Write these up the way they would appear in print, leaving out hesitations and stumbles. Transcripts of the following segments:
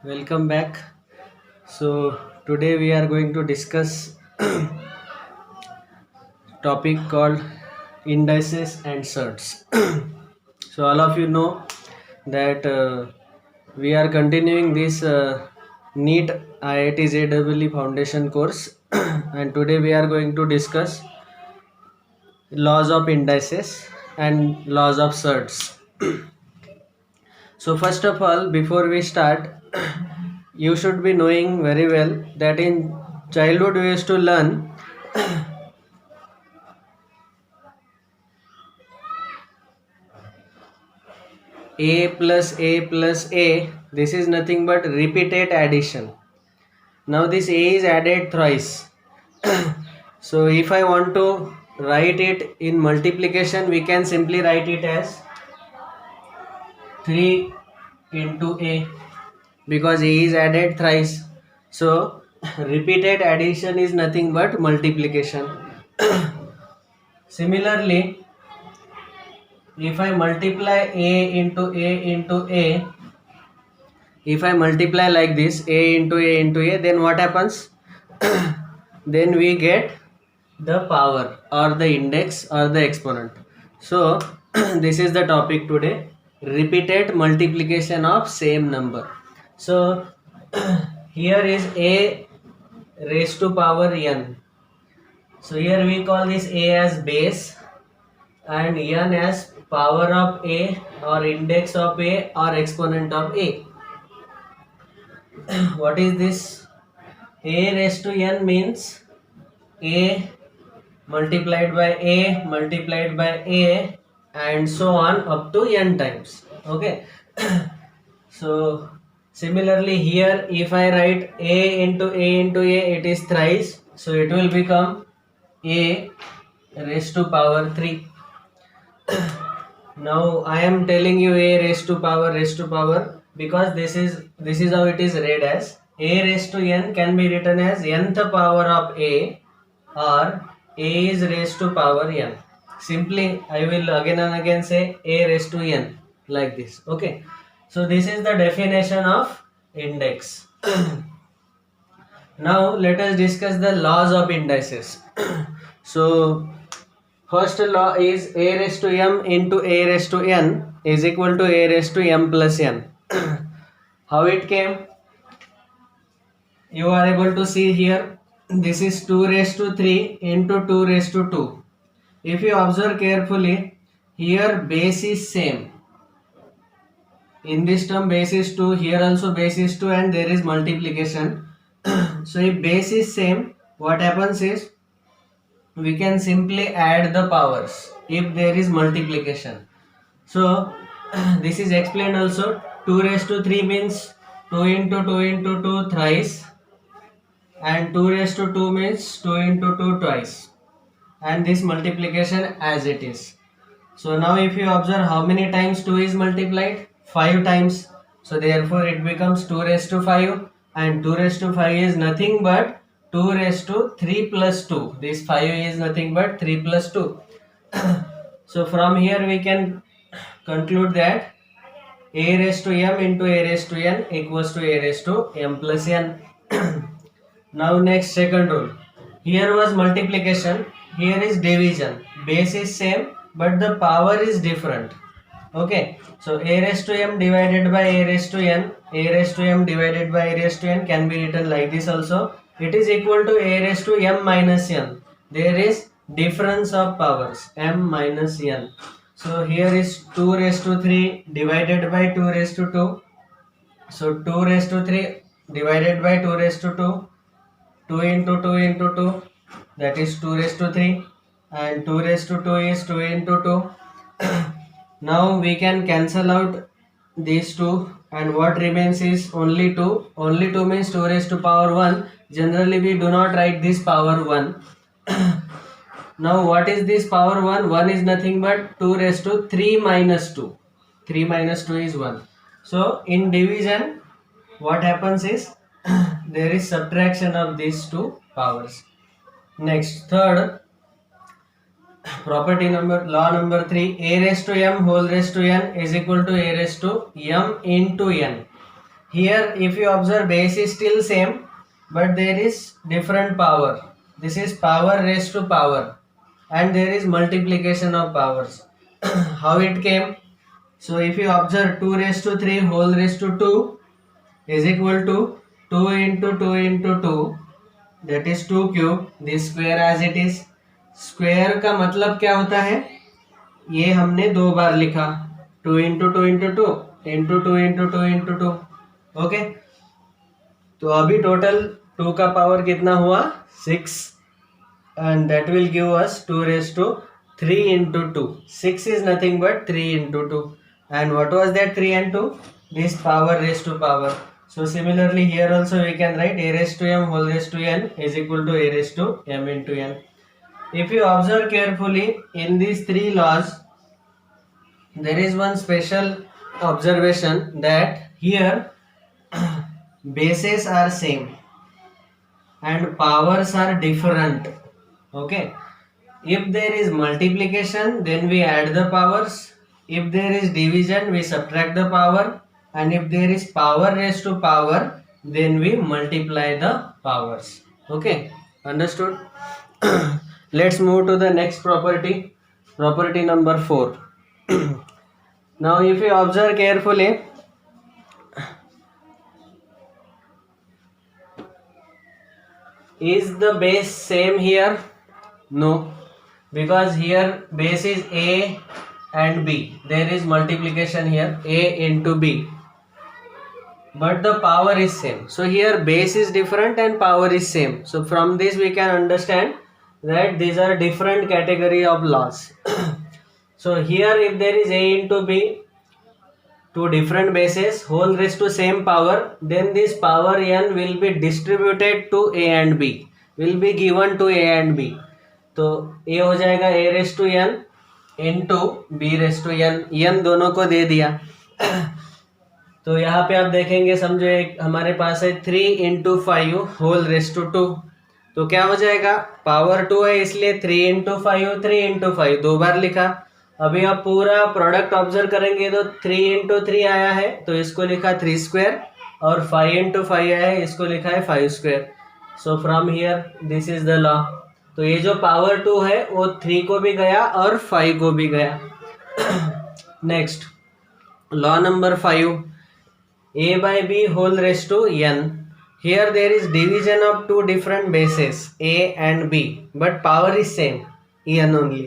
Welcome back. So today we are going to discuss topic called indices and surds. So all of you know that we are continuing this NEET IIT JEE Foundation course, and today we are going to discuss laws of indices and laws of surds. So first of all, before we start, you should be knowing very well that in childhood we used to learn a plus a plus a. This is nothing but repeated addition. Now this a is added thrice. So if I want to write it in multiplication, we can simply write it as 3 into a, because a is added thrice. So repeated addition is nothing but multiplication. Similarly, if I multiply a into a into a, if I multiply like this, a into a into a, then what happens? Then we get the power or the index or the exponent. So this is the topic today, repeated multiplication of same number. So here is a raised to power n. So here we call this a as base and n as power of a or index of a or exponent of a. What is this? A raised to n means a multiplied by a multiplied by a and so on up to n times. Okay. So similarly here, if I write a into a into a, it is thrice, so it will become a raised to power 3. Now I am telling you a raised to power because this is how it is read as. A raised to n can be written as nth power of a or a is raised to power n. Simply I will again and again say a raised to n like this. Okay. So this is the definition of index. Now let us discuss the laws of indices. So first law is a raised to m into a raised to n is equal to a raised to m plus n. How it came? You are able to see here. This is 2 raised to 3 into 2 raised to 2. If you observe carefully, here base is same. In this term base is 2, here also base is 2, and there is multiplication. So if base is same, what happens is we can simply add the powers if there is multiplication. So this is explained also. 2 raised to 3 means 2 into 2 into 2 thrice, and 2 raised to 2 means 2 into 2 twice, and this multiplication as it is. So now if you observe how many times 2 is multiplied, 5 times. So therefore it becomes 2 raised to 5, and 2 raised to 5 is nothing but 2 raised to 3 plus 2. This 5 is nothing but 3 plus 2. So from here we can conclude that a raised to m into a raised to n equals to a raised to m plus n. Now next, second rule. Here was multiplication, here is division. Base is same but the power is different. Okay, so a raised to m divided by a raised to n, a raised to m divided by a raised to n can be written like this also. It is equal to a raised to m minus n. There is difference of powers, m minus n. So here is 2 raised to 3 divided by 2 raised to 2. So 2 raised to 3 divided by 2 raised to 2. 2 into 2 into 2, that is 2 raised to 3, and 2 raised to 2 is 2 into 2. Now we can cancel out these two, and what remains is only 2. Only 2 means 2 raised to power 1. Generally we do not write this power 1. Now what is this power 1? 1 is nothing but 2 raised to 3 minus 2. 3 minus 2 is 1. So in division, what happens is there is subtraction of these two powers. Next, third property law number 3, a raised to m whole raised to n is equal to a raised to m into n. here if you observe base is still same but there is different power. This is power raised to power and there is multiplication of powers. How it came? So if you observe 2 raised to 3 whole raised to 2 is equal to 2 into 2 into 2, that is 2 cube, this square as it is. Square का मतलब क्या होता है, ये हमने दो बार लिखा, 2 into 2 into 2 into 2 into 2 into 2. Okay, तो अभी टोटल 2 का पावर कितना हुआ, 6, and that will give us 2 raised to 3 into 2. 6 is nothing but 3 into 2. And what was that 3 and 2? This power raised to power. So similarly here also we can write a raised to m whole raised to n is equal to a raised to m into n. If you observe carefully in these three laws, there is one special observation that here bases are same and powers are different. Okay, if there is multiplication then we add the powers, if there is division we subtract the power, and if there is power raised to power then we multiply the powers. Okay, understood? Let's move to the next property, property number 4. Now if you observe carefully, is the base same here? No, because here base is a and b, there is multiplication here, a into b, but the power is same. So here base is different and power is same. So from this we can understand that these are different category of laws. So here if there is a into b, two different bases whole raised to same power, then this power n will be distributed to a and b, will be given to a and b. तो a हो जाएगा a raise to n into b raise to n, n दोनों को दे दिया. तो यहाँ पे आप देखेंगे, समझो एक हमारे पास है 3 इंटू 5 होल रेस टू 2, तो क्या हो जाएगा, पावर 2 है इसलिए 3 इंटू 5 3 इंटू 5 दो बार लिखा. अभी आप पूरा प्रोडक्ट ऑब्जर्व करेंगे तो 3 इंटू 3 आया है तो इसको लिखा 3 स्क्वायर, और 5 इंटू 5 आया है इसको लिखा है 5 square. So from here this is the law. तो ये जो पावर 2 है वो 3 को भी गया और 5 को भी गया. Next law number 5, a by b whole raised to n. Here there is division of two different bases a and b, but power is same, n only.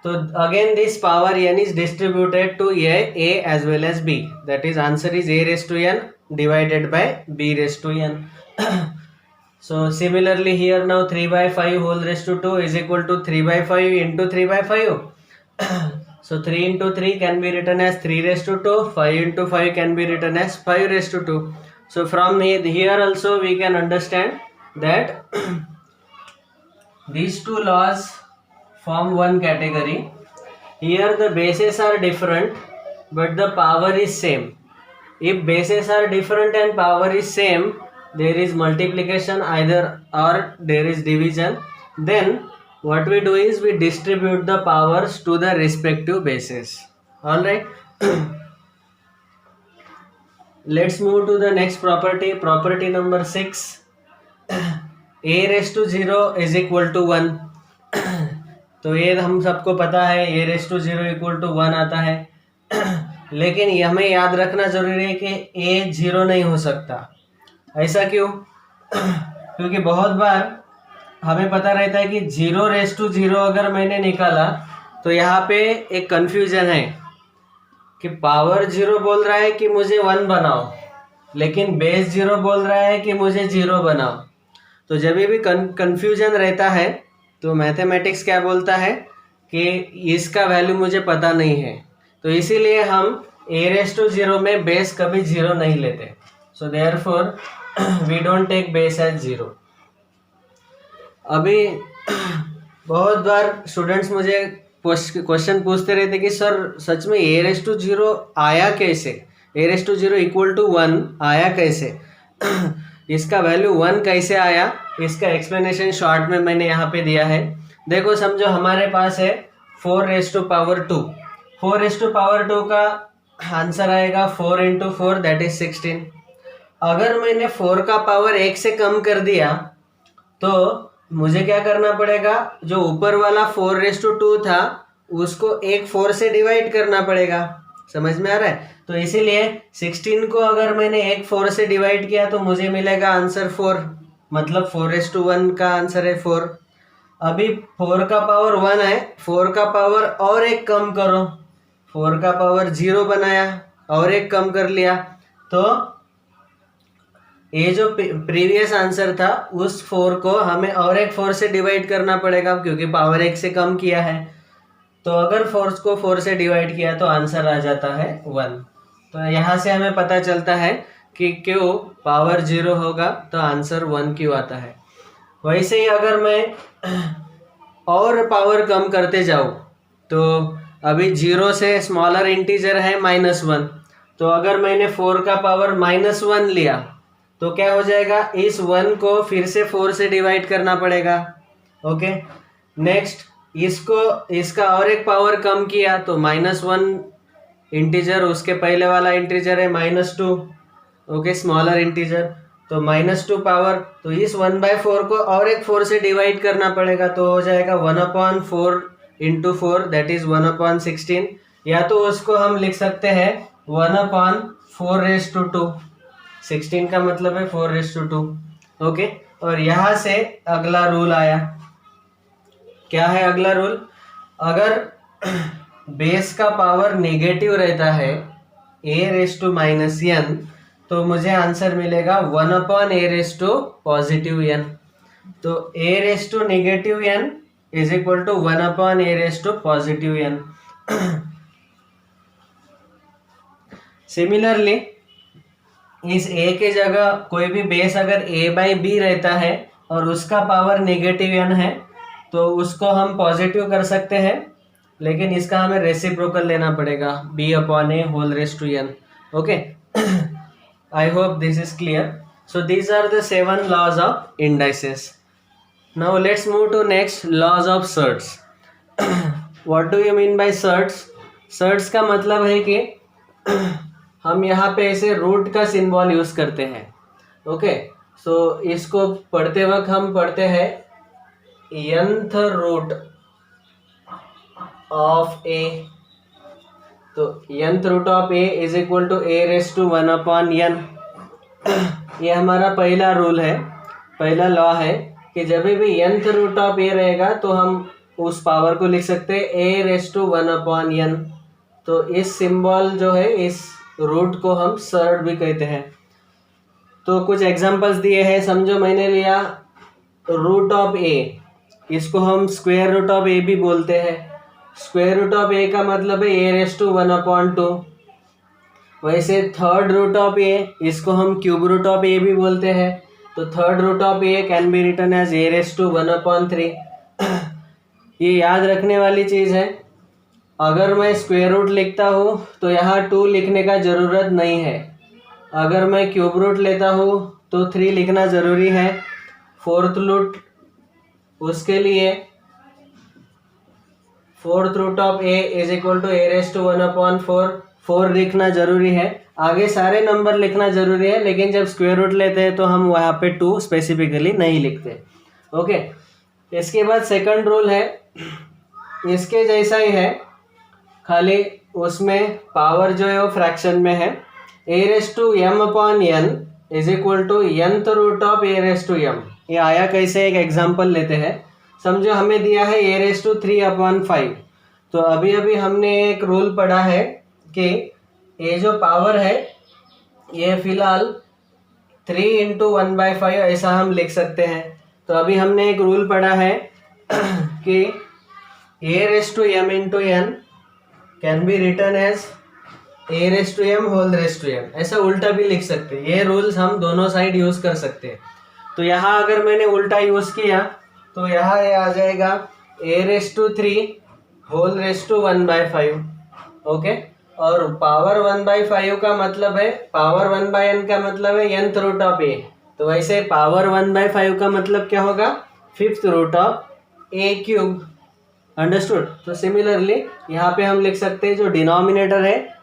So again this power n is distributed to a as well as b. That is answer is a raised to n divided by b raised to n. So similarly here now 3 by 5 whole raised to 2 is equal to 3 by 5 into 3 by 5. So 3 into 3 can be written as 3 raised to 2, 5 into 5 can be written as 5 raised to 2. So from here also we can understand that these two laws form one category. Here the bases are different but the power is same. If bases are different and power is same, there is multiplication either or there is division, then what we do is we distribute the powers to the respective bases. All right. Let's move to the next property, property number 6. a raised to 0 is equal to 1. तो ये हम सबको पता है a raised to 0 equal to 1 आता है. लेकिन ये हमें याद रखना जरूरी है कि a 0 नहीं हो सकता. ऐसा क्यों? क्योंकि बहुत बार हमें पता रहता है कि 0 रेस टू 0 अगर मैंने निकाला तो यहाँ पे एक कंफ्यूजन है कि पावर 0 बोल रहा है कि मुझे 1 बनाओ, लेकिन बेस 0 बोल रहा है कि मुझे 0 बनाओ. तो जब भी कंफ्यूजन रहता है तो मैथमेटिक्स क्या बोलता है कि इसका वैल्यू मुझे पता नहीं है, तो इसीलिए हम a रेस टू 0 में बेस कभी 0 नहीं लेते. So therefore we don't take base as 0. अभी बहुत बार स्टूडेंट्स मुझे क्वेश्चन पूछते रहते कि सर सच में a रेस टू 0 आया कैसे, a raise to 0 equal to 1 आया कैसे, इसका वैल्यू 1 कैसे आया, इसका एक्सप्लेनेशन शॉर्ट में मैंने यहाँ पे दिया है. देखो समझो हमारे पास है 4 raise to power 2. 4 raise to power 2 का आंसर आएगा 4 इंटू 4 दैट इज 16. अगर मैंने 4 का पावर 1 से कम कर दिया तो मुझे क्या करना पड़ेगा, जो ऊपर वाला 4:2 था उसको एक 4 से डिवाइड करना पड़ेगा। समझ में आ रहा है? तो इसीलिए 16 को अगर मैंने एक 4 से डिवाइड किया तो मुझे मिलेगा आंसर 4, मतलब 4:1 का आंसर है 4। अभी 4 का पावर 1 है, 4 का पावर और एक कम करो, 4 का पावर 0 बनाया और एक कम कर लिया, तो ये जो प्रीवियस आंसर था उस 4 को हमें और एक 4 से डिवाइड करना पड़ेगा क्योंकि पावर 1 से कम किया है। तो अगर 4 को 4 से डिवाइड किया तो आंसर आ जाता है 1। तो यहाँ से हमें पता चलता है कि क्यों पावर 0 होगा तो आंसर 1 क्यों आता है। वैसे ही अगर मैं और पावर कम करते जाऊँ तो अभी 0 से स्मॉलर इंटीजर है -1, तो अगर मैंने 4 का पावर -1 लिया तो क्या हो जाएगा, इस 1 को फिर से 4 से डिवाइड करना पड़ेगा। ओके, नेक्स्ट इसका और एक पावर कम किया तो -1 इंटीजर, उसके पहले वाला इंटीजर है -2, ओके, स्मॉलर इंटीजर, तो -2 पावर, तो इस 1/4 को और एक 4 से डिवाइड करना पड़ेगा, तो हो जाएगा 1/4 इंटू 4 दैट इज 1/16, या तो उसको हम लिख सकते हैं 1/4:2, 16 का मतलब है 4:2। ओके, और यहाँ से अगला रूल आया, क्या है अगला रूल, अगर बेस का पावर नेगेटिव रहता है a⁻n तो मुझे आंसर मिलेगा 1/a⁻n। तो a⁻n is equal to 1/a⁻n। Similarly इस a के जगह कोई भी बेस अगर a/b रहता है और उसका पावर -n है तो उसको हम पॉजिटिव कर सकते हैं, लेकिन इसका हमें रेसिप्रोकल लेना पड़ेगा b/a⁻n। Okay, I hope this is clear. So these are the 7 laws of indices. Now let's move to next, laws of surds. What do you mean by surds? Surds का मतलब है कि हम यहाँ पे ऐसे रूट का सिंबल यूज करते हैं। ओके, सो इसको पढ़ते वक्त हम पढ़ते हैं nth रूट ऑफ a, तो nth root of a is equal to a⁻1/n। ये हमारा पहला रूल है, पहला लॉ है कि जब भी nth रूट ऑफ a रहेगा तो हम उस पावर को लिख सकते हैं a⁻1/n। तो इस सिंबल जो है, इस रूट को हम सर्ड भी कहते हैं। तो कुछ एग्जांपल्स दिए हैं, समझो मैंने लिया रूट ऑफ a, इसको हम स्क्वायर रूट ऑफ a भी बोलते हैं। स्क्वायर रूट ऑफ a का मतलब है a⁻1/2। वैसे थर्ड रूट ऑफ a, इसको हम क्यूब रूट ऑफ a भी बोलते हैं, तो third root of a can be written as a⁻1/3। ये याद रखने वाली चीज़ है, अगर मैं स्क्वायर रूट लिखता हूँ तो यहाँ 2 लिखने का ज़रूरत नहीं है, अगर मैं क्यूब रूट लेता हूँ तो 3 लिखना ज़रूरी है। फोर्थ रूट, उसके लिए fourth root of a is equal to a⁻1/4, 4 लिखना जरूरी है। आगे सारे नंबर लिखना जरूरी है, लेकिन जब स्क्वायर रूट लेते हैं तो हम वहाँ पे 2 स्पेसिफिकली नहीं लिखते। ओके, इसके बाद सेकंड रूल है, इसके जैसा ही है, खाली उसमें पावर जो है वो फ्रैक्शन में है। a⁻m/n is equal to nth root of a⁻m। ये आया कैसे, एक एग्जांपल लेते हैं। समझो हमें दिया है a⁻3/5, तो अभी अभी हमने एक रूल पढ़ा है कि ये जो पावर है ये फिलहाल 3 × 1/5 ऐसा हम लिख सकते हैं। तो अभी हमने एक रूल पढ़ा है कि a⁻m/n can be written as a⁻m⁻m, ऐसा उल्टा भी लिख सकते हैं। ये रूल्स हम दोनों साइड यूज कर सकते हैं। तो यहाँ अगर मैंने उल्टा यूज किया तो यहाँ ये आ जाएगा a⁻3⁻1/5। ओके, और पावर 1/5 का मतलब है, पावर 1/n का मतलब है nth रूट ऑफ a, तो वैसे पावर 1/5 का मतलब क्या होगा, 5th root of a³। Understood? तो सिमिलरली यहाँ पे हम लिख सकते हैं जो डिनोमिनेटर है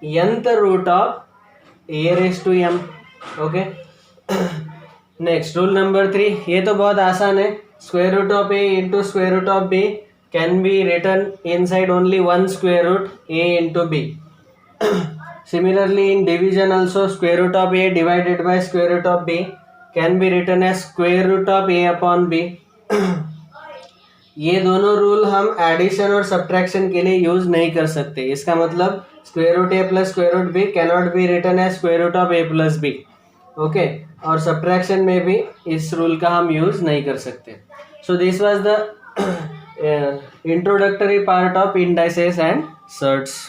nth root of a⁻m। Okay, next rule number 3, ये तो बहुत आसान है. Square root of A into square root of B can be written inside only one square root A into B. Similarly, in division also, square root of a divided by square root of b can be written as square root of a upon b. ये दोनों rule हम addition और subtraction के लिए use नहीं कर सकते. इसका मतलब square root A plus square root B cannot be written as square root of A plus B. Okay, और सब्ट्रैक्शन में भी इस रूल का हम यूज नहीं कर सकते. So this was the introductory part of indices and shirts.